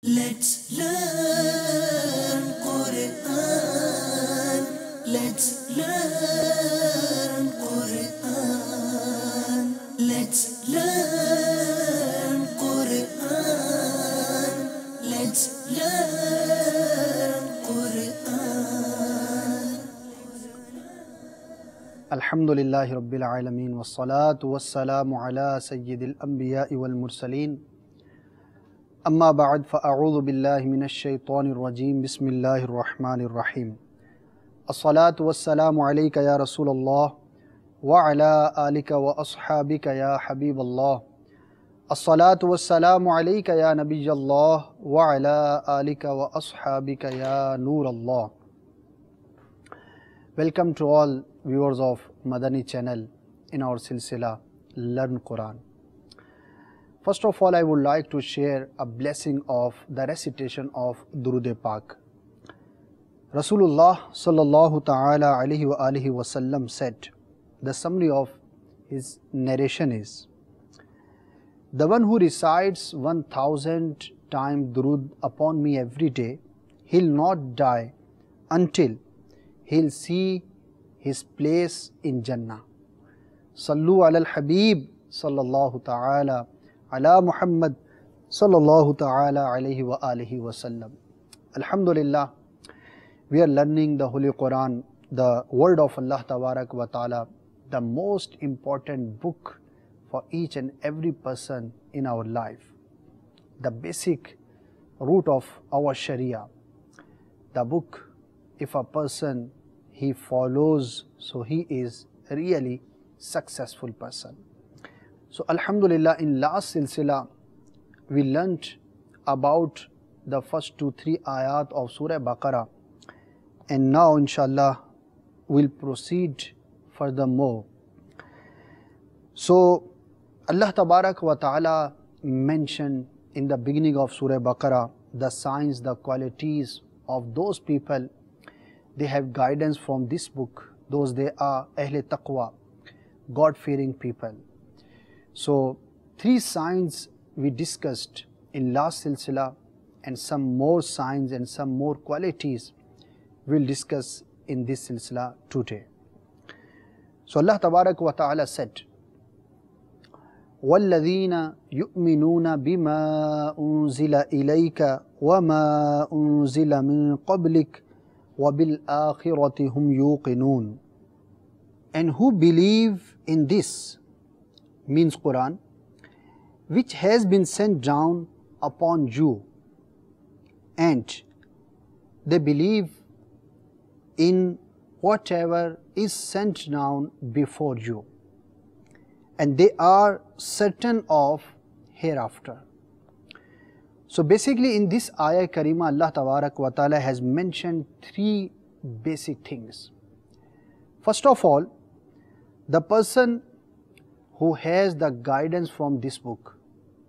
Let's learn Quran. Let's learn Quran. Let's learn Quran. Let's learn Quran. Alhamdulillahi Rabbil Alameen wassalatu wassalamu ala sayyidil anbiya'i wal mursaleen. Amma ba'd fa'a'udhu billahi minash shaitanir rajeem. Bismillahir rahmanir rahim. As-salatu wassalamu alayka ya Rasulallah wa ala alika wa ashabika ya Habiballah. As-salatu wassalamu alayka ya Nabiyallah wa ala alika wa ashabika ya Noorallah. Welcome to all viewers of Madani channel in our silsila Learn Quran. First of all, I would like to share a blessing of the recitation of Durud-e-Pak. Rasulullah sallallahu ta'ala alayhi wa alihi wasallam said, the summary of his narration is, the one who recites 1000 times Durud upon me every day, he'll not die until he'll see his place in Jannah. Sallu ala al-Habib sallallahu ta'ala ala Muhammad sallallahu ta'ala alayhi wa alihi wa sallam. Alhamdulillah, we are learning the Holy Quran, the word of Allah Tabarak wa Ta'ala, the most important book for each and every person in our life. The basic root of our Sharia. The book, if a person he follows, so he is really successful person. So Alhamdulillah, in last silsila we learnt about the first 2-3 ayat of Surah Baqarah, and now inshallah we'll proceed furthermore. So Allah Tabarak wa Ta'ala mentioned in the beginning of Surah Baqarah the signs, the qualities of those people. They have guidance from this book. Those they are Ahle Taqwa, God-fearing people. So 3 signs we discussed in last silsila, and some more signs and some more qualities we'll discuss in this silsila today. So Allah Tabarak wa Ta'ala said, وَالَّذِينَ يُؤْمِنُونَ بِمَا أُنزِلَ إِلَيْكَ وَمَا أُنزِلَ مِن قَبْلِكَ وَبِالْآخِرَةِ هُمْ يُوقِنُونَ. And who believe in this, means Quran, which has been sent down upon you, and they believe in whatever is sent down before you, and they are certain of hereafter. So basically in this ayah karima, Allah Tabarak wa Ta'ala has mentioned 3 basic things. First of all, the person who has the guidance from this book,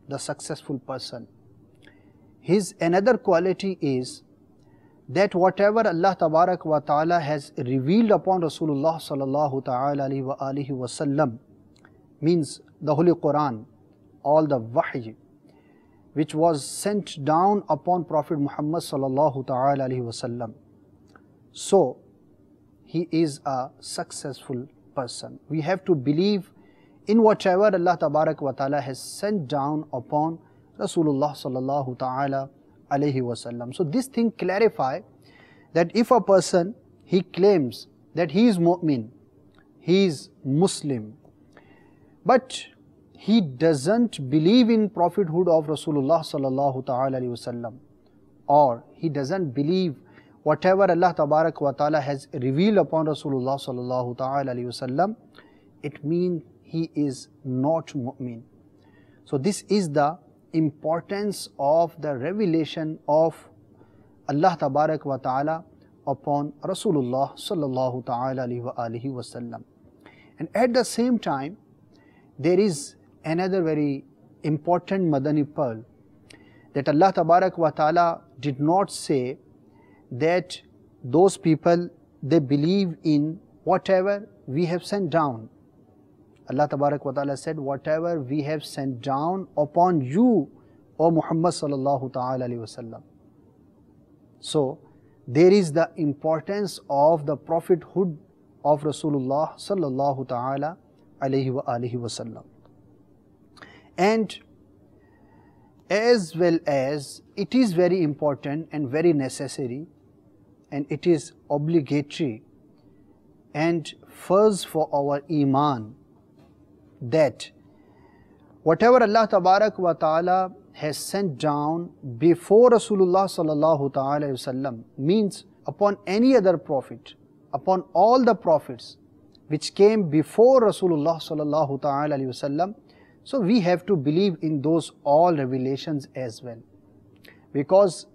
the successful person, his another quality is that whatever Allah Tabarak wa Ta'ala has revealed upon Rasulullah sallallahu ta'ala alayhi wa alihi wa sallam, means the Holy Quran, all the wahy which was sent down upon Prophet Muhammad sallallahu ta'ala alayhi wa sallam. So he is a successful person. We have to believe in whatever Allah Tabarak wa Ta'ala has sent down upon Rasulullah sallallahu ta'ala alayhi wa sallam. So this thing clarify that if a person he claims that he is mu'min, he is Muslim, but he doesn't believe in prophethood of Rasulullah sallallahu ta'ala alayhi wasallam, or he doesn't believe whatever Allah Tabarak wa Ta'ala has revealed upon Rasulullah sallallahu ta'ala alayhi wasallam, it means he is not mu'min. So this is the importance of the revelation of Allah Tabarak wa Ta'ala upon Rasulullah sallallahu ta'ala alayhi wasallam. And at the same time, there is another very important Madani pearl, that Allah Tabarak wa Ta'ala did not say that those people they believe in whatever we have sent down. Allah Tabarak wa Ta'ala said, whatever we have sent down upon you, O Muhammad sallallahu ta'ala alayhi wasallam. So there is the importance of the prophethood of Rasulullah sallallahu ta'ala alayhi wa alihi wasallam. And as well as it is very important and very necessary, and it is obligatory and first for our iman, that whatever Allah tabarak wa ta'ala has sent down before Rasulullah sallallahu ta'ala wasallam, means upon any other prophet, upon all the prophets which came before Rasulullah sallallahu ta'ala wasallam, so we have to believe in those all revelations as well, because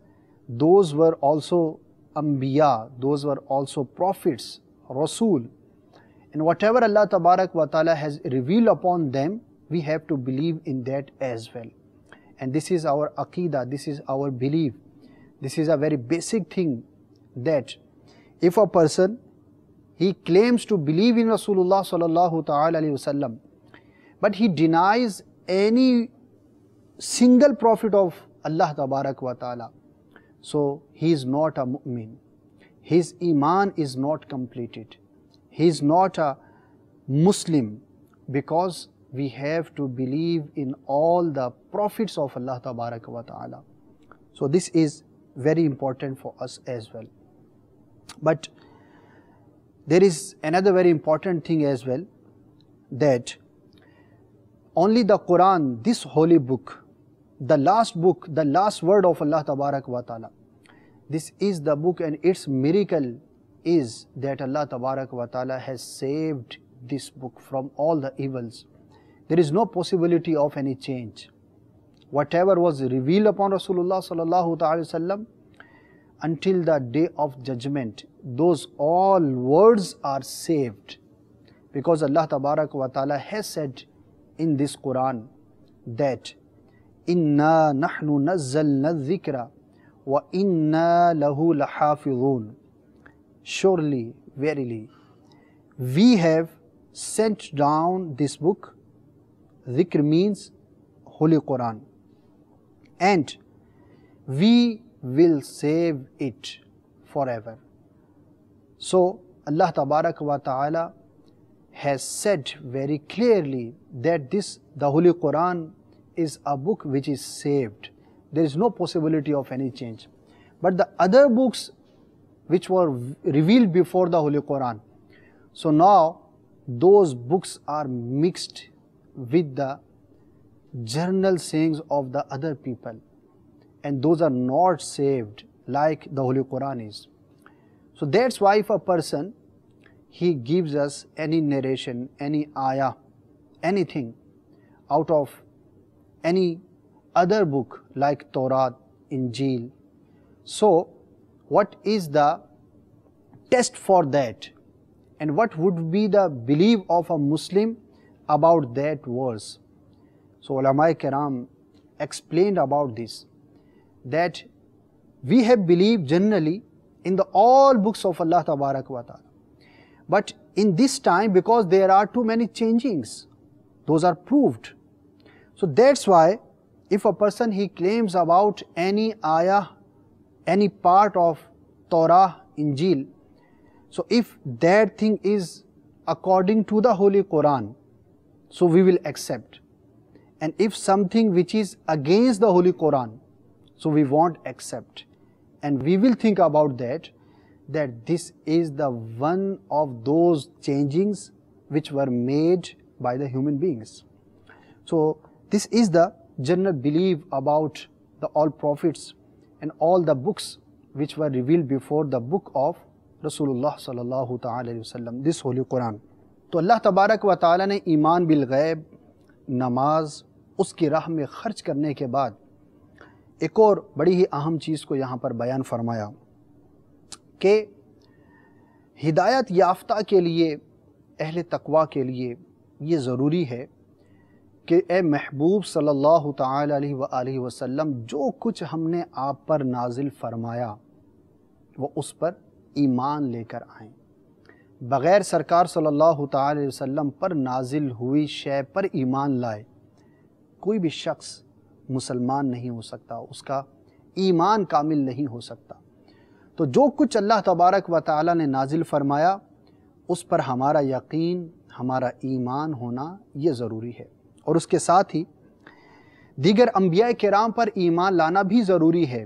those were also Anbiya, those were also prophets, Rasul, and whatever Allah tabarak wa ta'ala has revealed upon them, we have to believe in that as well. And this is our Aqidah, this is our belief. This is a very basic thing, that if a person, he claims to believe in Rasulullah sallallahu ta'ala alayhi wasallam, but he denies any single prophet of Allah tabarak wa ta'ala, so he is not a mu'min. His iman is not completed. He is not a Muslim, because we have to believe in all the prophets of Allah tabarak wa ta'ala. So this is very important for us as well. But there is another very important thing as well, that only the Quran, this holy book, the last book, the last word of Allah tabarak wa ta'ala, this is the book, and its miracle is that Allah tabarak wa ta'ala has saved this book from all the evils. There is no possibility of any change. Whatever was revealed upon Rasulullah sallallahu ta'ala wasallam, until the day of judgment, those all words are saved, because Allah tabarak wa ta'ala has said in this Quran that inna nahnu nazzalna dhikra wa inna lahu lahafidhun. Surely, verily, we have sent down this book. Dhikr means Holy Quran, and we will save it forever. So Allah tabarak wa ta'ala has said very clearly that the Holy Quran is a book which is saved. There is no possibility of any change. But the other books which were revealed before the Holy Quran, so now those books are mixed with the journal sayings of the other people, and those are not saved like the Holy Quran is. So that's why if a person, he gives us any narration, any ayah, anything out of any other book like Torah, Injil, so what is the test for that, and what would be the belief of a Muslim about that verse? So ulama kiram explained about this, that we have believed generally in the all books of Allah tabarak wa ta'ala, but in this time, because there are too many changings, those are proved. So that's why if a person, he claims about any ayah, any part of Torah, Injil, so if that thing is according to the Holy Quran, so we will accept. And if something which is against the Holy Quran, so we won't accept. And we will think about that this is the one of those changings which were made by the human beings. So this is the general belief about the all prophets and all the books which were revealed before the book of Rasulullah sallallahu ta'ala wasallam, this Holy Quran. तो अल्लाह तबारक व ताला ने ईमान bill गैब, नमाज, उसकी राह में खर्च करने के बाद एक और बड़ी ही अहम चीज़ को यहाँ पर बयान फरमाया कि हिदायत याफ्ता के लिए, अहले तकवा के लिए ये ज़रूरी है कि ए महबूब सल्लल्लाहु ताला अलैहि वसल्लम, जो कुछ हमने आप पर नाजिल फरमाया वो उस पर ईमान लेकर आएँ। बग़ैर सरकार सल्लल्लाहु ताला अलैहि वसल्लम पर नाजिल हुई शय पर ईमान लाए कोई भी शख्स مسلمان نہیں ہو سکتا، اس کا ایمان کامل نہیں ہو سکتا۔ تو جو کچھ اللہ تبارک و تعالی نے نازل فرمایا اس پر ہمارا یقین، ہمارا ایمان ہونا یہ ضروری ہے، اور اس کے ساتھ ہی دیگر انبیاء کرام پر ایمان لانا بھی ضروری ہے،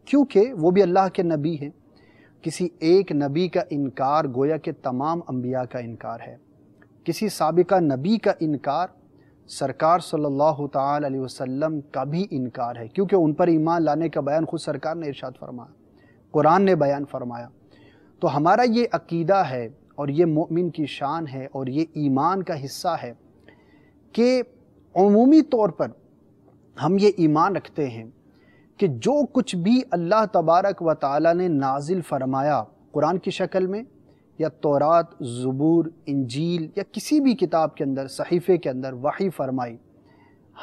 کیونکہ وہ بھی اللہ کے نبی ہیں۔ کسی ایک نبی کا انکار گویا کہ تمام انبیاء کا انکار ہے۔ کسی سابقہ نبی کا انکار سرکار صلی اللہ تعالی علیہ وسلم کا بھی انکار ہے، کیونکہ ان پر ایمان لانے کا بیان خود سرکار نے ارشاد فرمایا، قرآن نے بیان فرمایا۔ تو ہمارا یہ عقیدہ ہے اور یہ مومن کی شان ہے اور یہ ایمان کا حصہ ہے کہ عمومی طور پر ہم یہ ایمان رکھتے ہیں کہ جو کچھ بھی اللہ تبارک و تعالی نے نازل فرمایا قرآن کی شکل میں یا تورات، زبور، انجیل یا کسی بھی کتاب کے اندر، صحیفے کے اندر وحی فرمائی،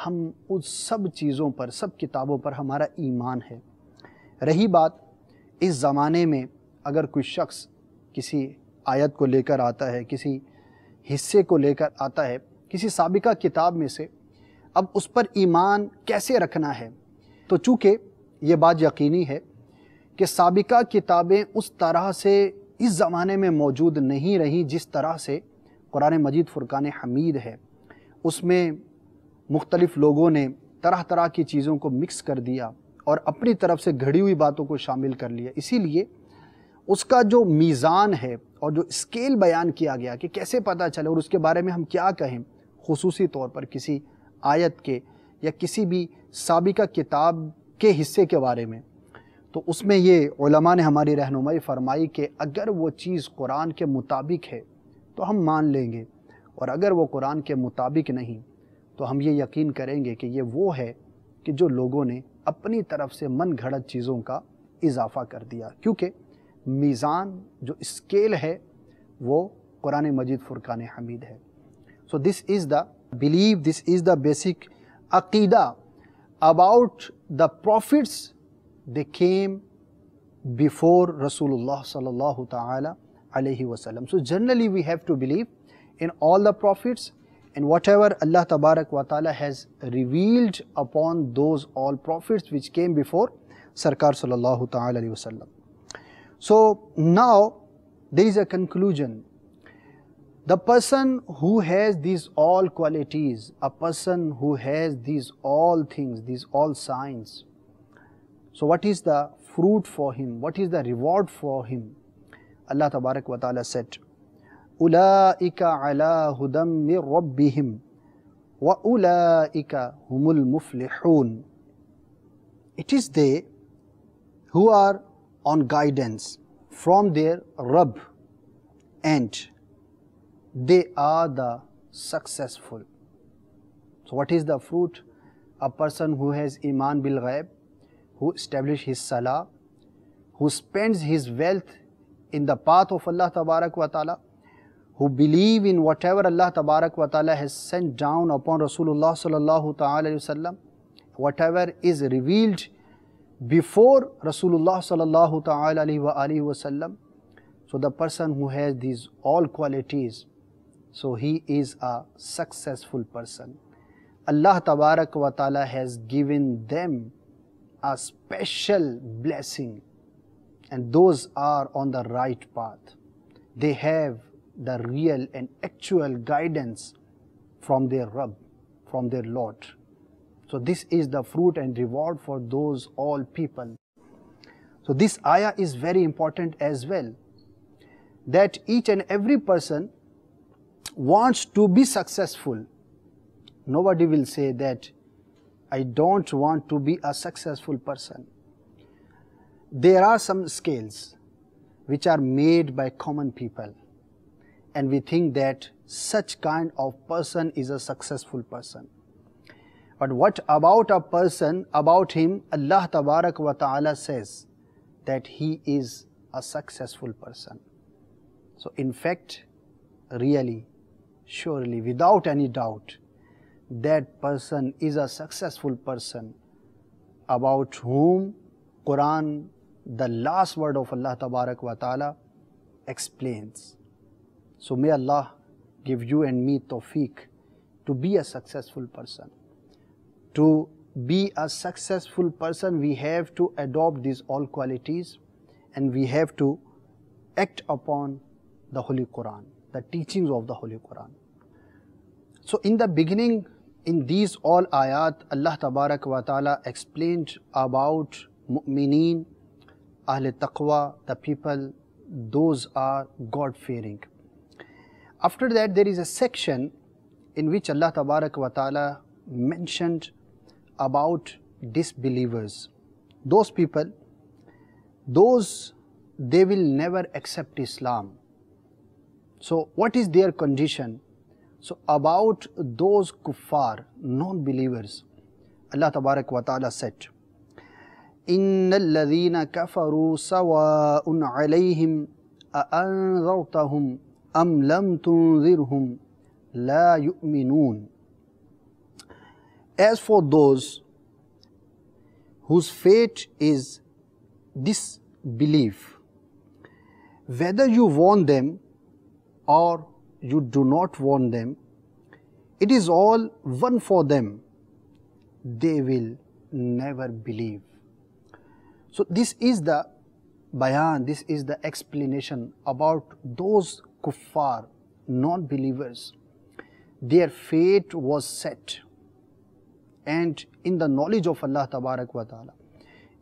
ہم اس سب چیزوں پر، سب کتابوں پر ہمارا ایمان ہے۔ رہی بات اس زمانے میں اگر کوئی شخص کسی آیت کو لے کر آتا ہے، کسی حصے کو لے کر آتا ہے کسی سابقہ کتاب میں سے، اب اس پر ایمان کیسے رکھنا ہے؟ تو چونکہ یہ بات یقینی ہے کہ سابقہ کتابیں اس طرح سے اس زمانے میں موجود نہیں رہیں جس طرح سے قرآن مجید فرقان حمید ہے۔ اس میں مختلف لوگوں نے طرح طرح کی چیزوں کو مکس کر دیا اور اپنی طرف سے گھڑی ہوئی باتوں کو شامل کر لیا، اسی لیے اس کا جو میزان ہے اور جو اسکیل بیان کیا گیا کہ کیسے پتہ چلے اور اس کے بارے میں ہم کیا کہیں، خصوصی طور پر کسی آیت کے یا کسی بھی سابقہ کتاب کے حصے کے بارے میں، تو اس میں یہ علماء نے ہماری رہنمائی فرمائی کہ اگر وہ چیز قرآن کے مطابق ہے تو ہم مان لیں گے، اور اگر وہ قرآن کے مطابق نہیں تو ہم یہ یقین کریں گے کہ یہ وہ ہے کہ جو لوگوں نے اپنی طرف سے من گھڑت چیزوں کا اضافہ کر دیا، کیونکہ میزان جو اسکیل ہے وہ قرآن مجید فرقان حمید ہے۔ So this is the belief, this is the basic aqidah about the prophets. They came before Rasulullah sallallahu ta'ala alayhi wasallam. So generally we have to believe in all the prophets and whatever Allah tabarak wa ta'ala has revealed upon those all prophets which came before Sarkar sallallahu ta'ala alayhi wasallam. So now there is a conclusion. The person who has these all qualities, a person who has these all things, these all signs, so what is the fruit for him? What is the reward for him? Allah Tabarak wa Ta'ala said, أُولَٰئِكَ عَلَىٰ هُدًى مِّن رَبِّهِمْ وَأُولَٰئِكَ هُمُ الْمُفْلِحُونَ. It is they who are on guidance from their Rabb, and they are the successful. So what is the fruit? A person who has iman bil ghaib, who establishes his salah, who spends his wealth in the path of Allah Tabarak wa Ta'ala, who believe in whatever Allah Tabarak wa Ta'ala has sent down upon Rasulullah Sallallahu Ta'ala Alaihi Wasallam, whatever is revealed before Rasulullah Sallallahu Ta'ala Alaihi Wasallam. So the person who has these all qualities, so he is a successful person. Allah Tabarak wa Ta'ala has given them a special blessing, and those are on the right path. They have the real and actual guidance from their Rabb, from their Lord. So this is the fruit and reward for those all people. So this ayah is very important as well, that each and every person wants to be successful. Nobody will say that I don't want to be a successful person. There are some scales which are made by common people, and we think that such kind of person is a successful person. But what about a person, about him Allah Tabarak wa Ta'ala says that he is a successful person. So in fact, really, surely, without any doubt, that person is a successful person about whom Quran, the last word of Allah Tabarak wa Ta'ala, explains. So may Allah give you and me tawfiq to be a successful person, to be a successful person, we have to adopt these all qualities and we have to act upon the Holy Quran, the teachings of the Holy Quran. So in the beginning, in these all ayat, Allah Tabarak wa Ta'ala explained about mu'mineen, Ahl Taqwa, the people, those are God-fearing. After that, there is a section in which Allah Tabarak wa Ta'ala mentioned about disbelievers. Those people, they will never accept Islam. So what is their condition? So about those kuffar, non-believers, Allah Tabarak wa Ta'ala said, إِنَّ الَّذِينَ كَفَرُوا سَوَاءٌ عَلَيْهِمْ أَأَنذَرْتَهُمْ أَمْ لَمْ تُنذِرْهُمْ لَا يُؤْمِنُونَ. As for those whose fate is disbelief, whether you warn them or you do not warn them, it is all one for them. They will never believe. So this is the bayan, this is the explanation about those kuffar, non-believers. Their fate was set, and in the knowledge of Allah Tabarak wa Ta'ala,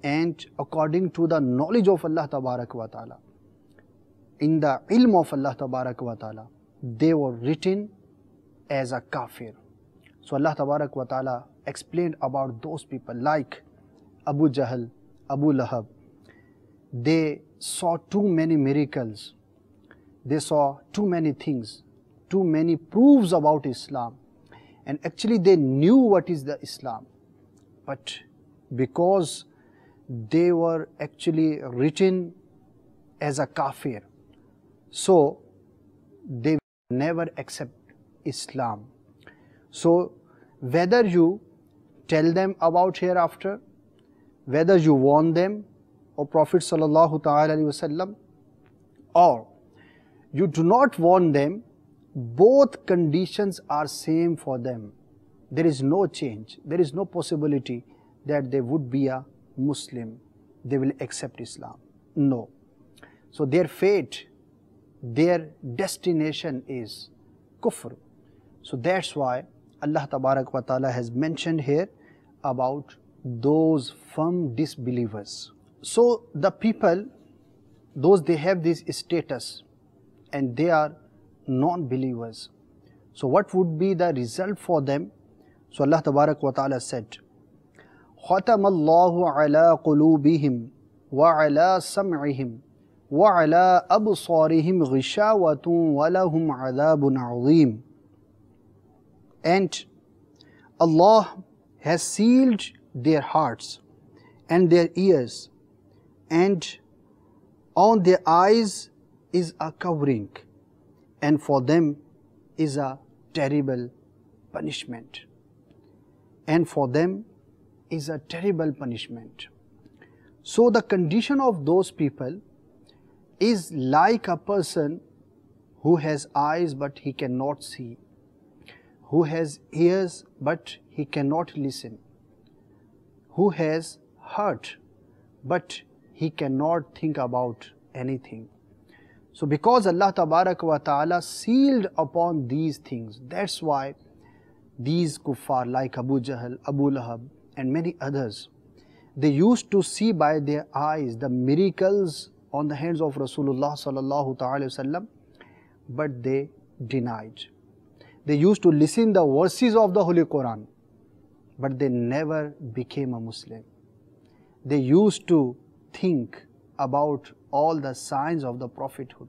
and according to the knowledge of Allah Tabarak wa Ta'ala, in the ilm of Allah Tabarak wa Ta'ala, they were written as a kafir. So Allah Tabarak wa Ta'ala explained about those people like Abu Jahl, Abu Lahab. They saw too many miracles, they saw too many things, too many proofs about Islam, and actually they knew what is the Islam, but because they were actually written as a kafir, so they never accept Islam. So whether you tell them about hereafter, whether you warn them, O Prophet Sallallahu Ta'ala Alaihi Wasallam, or you do not warn them, both conditions are same for them. There is no change, there is no possibility that they would be a Muslim, they will accept Islam. No. So their fate, their destination is kufr. So that's why Allah Tabarak wa Ta'ala has mentioned here about those firm disbelievers. So the people, those they have this status and they are non-believers. So what would be the result for them? So Allah Tabarak wa Ta'ala said, خَتَمَ اللَّهُ عَلَىٰ قُلُوبِهِمْ وَعَلَىٰ سَمْعِهِمْ وَعَلَىٰ أَبْصَارِهِمْ غِشَاوَةٌ وَلَهُمْ عَذَابٌ عَظِيمٌ. And Allah has sealed their hearts and their ears, and on their eyes is a covering, and for them is a terrible punishment. And for them is a terrible punishment. So the condition of those people is like a person who has eyes but he cannot see, who has ears but he cannot listen, who has heart but he cannot think about anything. So because Allah Tabarak wa Ta'ala sealed upon these things, that's why these kuffar like Abu Jahl, Abu Lahab and many others, they used to see by their eyes the miracles on the hands of Rasulullah Sallallahu Ta'ala Wasallam, but they denied. They used to listen the verses of the Holy Quran, but they never became a Muslim. They used to think about all the signs of the prophethood.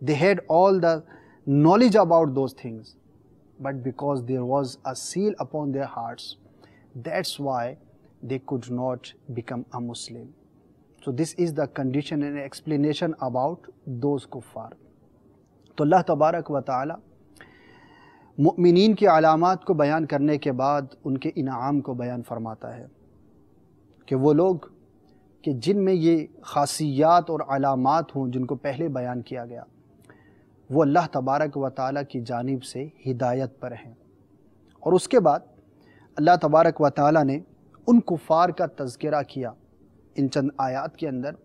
They had all the knowledge about those things, but because there was a seal upon their hearts, that's why they could not become a Muslim. So this is the condition and explanation about those kuffar. तो अल्लाह तबारक व ताला मुमिनीन की अलामात को बयान करने के बाद उनके इनाम को बयान फरमाता है कि वो लोग कि जिनमें ये खासियात और अलामात हों जिनको पहले बयान किया गया, वो अल्लाह तबारक व ताला की जानिब से हिदायत पर हैं। और उसके बाद अल्लाह तबारक व ताला ने ان کفار کا تذکرہ کیا ان چند آیات کے اندر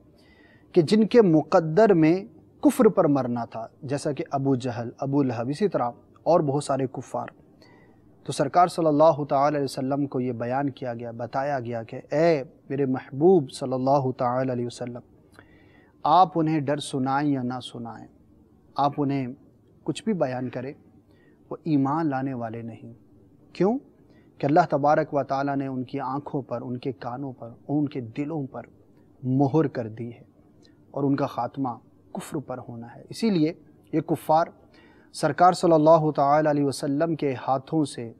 کہ جن کے مقدر میں کفر پر مرنا تھا، جیسا کہ ابو جہل، ابو لہب، اسی طرح اور بہت سارے کفار. تو سرکار صلی اللہ تعالی علیہ وسلم کو یہ بیان کیا گیا، بتایا گیا کہ اے میرے محبوب صلی اللہ تعالی علیہ وسلم، آپ انہیں ڈر سنائیں یا نہ سنائیں، آپ انہیں کچھ بھی بیان کریں، وہ ایمان لانے والے نہیں. کیوں؟ کہ اللہ تبارک و تعالیٰ نے ان کی آنکھوں پر، ان کے کانوں پر، ان کے دلوں پر مہر کر دی ہے اور ان کا خاتمہ کفر پر ہونا ہے. اسی لیے یہ کفار سرکار صلی اللہ تعالی علیہ وسلم کے ہاتھوں سے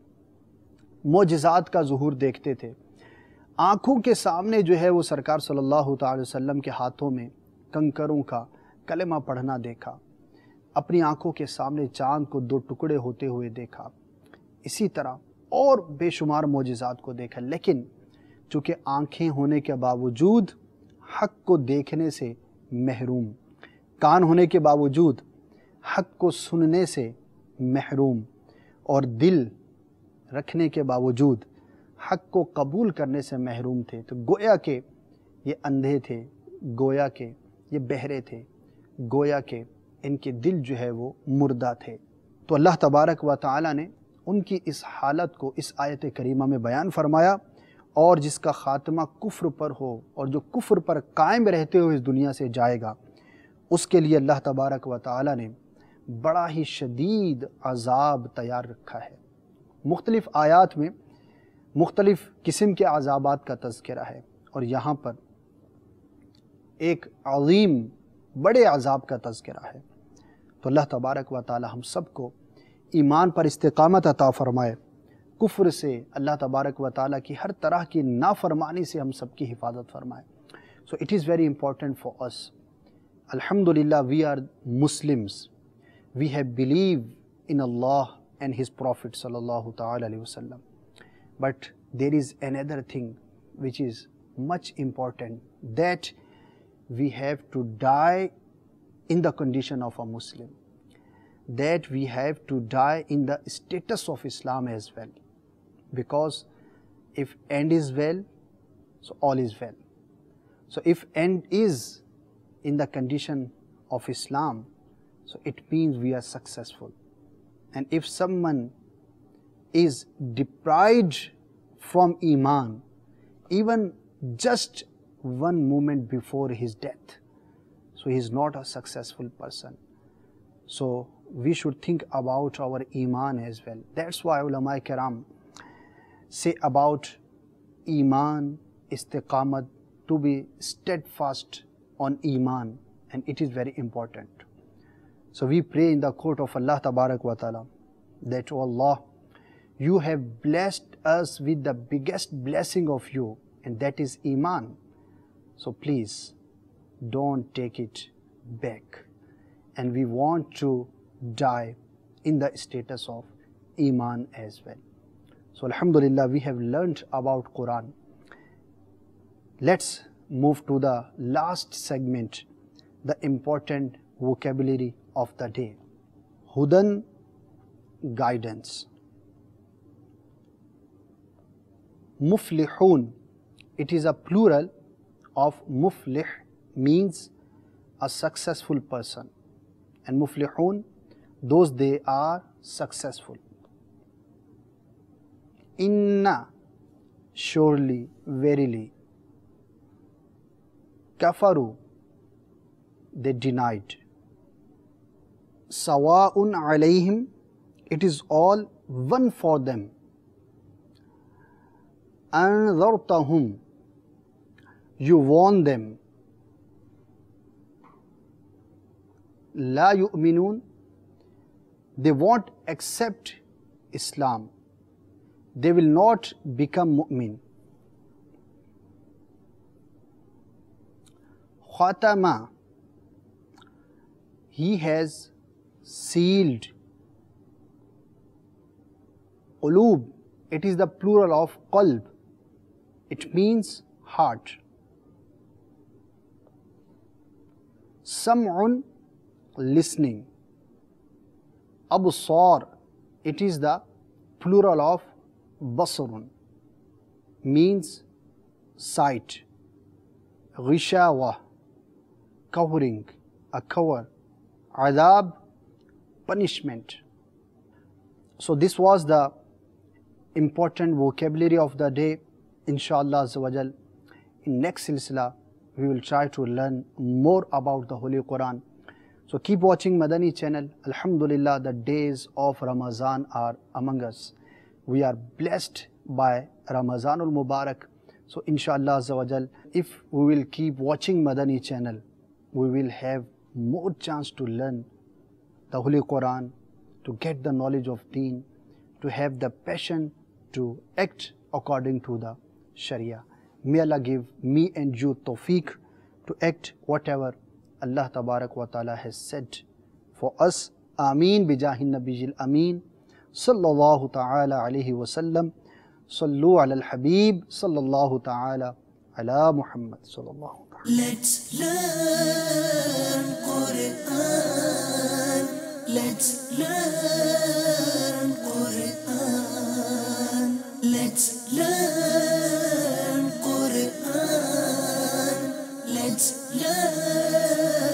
معجزات کا ظہور دیکھتے تھے. آنکھوں کے سامنے جو ہے وہ سرکار صلی اللہ تعالی وسلم کے ہاتھوں میں کنکروں کا کلمہ پڑھنا دیکھا، اپنی آنکھوں کے سامنے چاند کو 2 ٹکڑے ہوتے ہوئے دیکھا، اسی طرح اور بے شمار معجزات کو دیکھا. لیکن چونکہ آنکھیں ہونے کے باوجود حق کو دیکھنے سے محروم، کان ہونے کے باوجود حق کو سننے سے محروم، اور دل رکھنے کے باوجود حق کو قبول کرنے سے محروم تھے، تو گویا کہ یہ اندھے تھے، گویا کہ یہ بہرے تھے، گویا کہ ان کے دل جو ہے وہ مردہ تھے. تو اللہ تبارک و تعالی نے ان کی اس حالت کو اس آیت کریمہ میں بیان فرمایا، اور جس کا خاتمہ کفر پر ہو اور جو کفر پر قائم رہتے ہوئے اس دنیا سے جائے گا، اس کے لیے اللہ تبارک و تعالی نے بڑا ہی شدید عذاب تیار رکھا ہے. مختلف آیات میں مختلف قسم کے عذابات کا تذکرہ ہے، اور یہاں پر ایک عظیم بڑے عذاب کا تذکرہ ہے. تو اللہ تبارک و تعالی ہم سب کو ایمان پر استقامت عطا فرمائے، کفر سے اللہ تبارک و تعالی کی ہر طرح کی نافرمانی سے ہم سب کی حفاظت فرمائے. So it is very important for us. Alhamdulillah, we are Muslims. We have believed in Allah and His Prophet sallallahu ta'ala alayhi wasallam. But there is another thing which is much important, that we have to die in the condition of a Muslim, that we have to die in the status of Islam as well. Because if end is well, so all is well. So if end is in the condition of Islam, so it means we are successful. And if someone is deprived from Iman, even just one moment before his death, so he is not a successful person. So we should think about our Iman as well. That's why ulama kiram say about Iman, istiqamat, to be steadfast on Iman, and it is very important. So we pray in the court of Allah Tabarak wa Ta'ala that, oh Allah, you have blessed us with the biggest blessing of you, and that is Iman. So please don't take it back, and we want to die in the status of Iman as well. So alhamdulillah, we have learnt about Quran. Let's move to the last segment, the important vocabulary of the day. Hudan, guidance. Muflihun, it is a plural of muflih, means a successful person, and muflihun, those they are successful. Inna, surely, verily. Kafaru, they denied. Sawa'un alayhim, it is all one for them. Anzartahum, you warn them. La yu'minun, they won't accept Islam, they will not become mu'min. Khatama, he has sealed. Qulub, it is the plural of qalb, it means heart. Sam'un, listening. Absar, it is the plural of basarun, means sight, ghishawa, covering, a cover, adab, punishment. So this was the important vocabulary of the day. Inshallah Azza wa Jal, in next silsila we will try to learn more about the Holy Quran. So keep watching Madani channel. Alhamdulillah, the days of Ramazan are among us. We are blessed by Ramazanul Mubarak. So inshallah Azza wa Jal, if we will keep watching Madani channel, we will have more chance to learn the Holy Quran, to get the knowledge of Deen, to have the passion to act according to the Sharia. May Allah give me and you tawfiq to act whatever Allah Tabarak wa Ta'ala has said for us. Ameen bijahin nabiyil ameen sallallahu ta'ala alayhi wa sallam. Sallu ala al-habib sallallahu ta'ala ala Muhammad sallallahu ta'ala. Let's learn Quran. Let's learn Quran. Let's learn Quran. Let's learn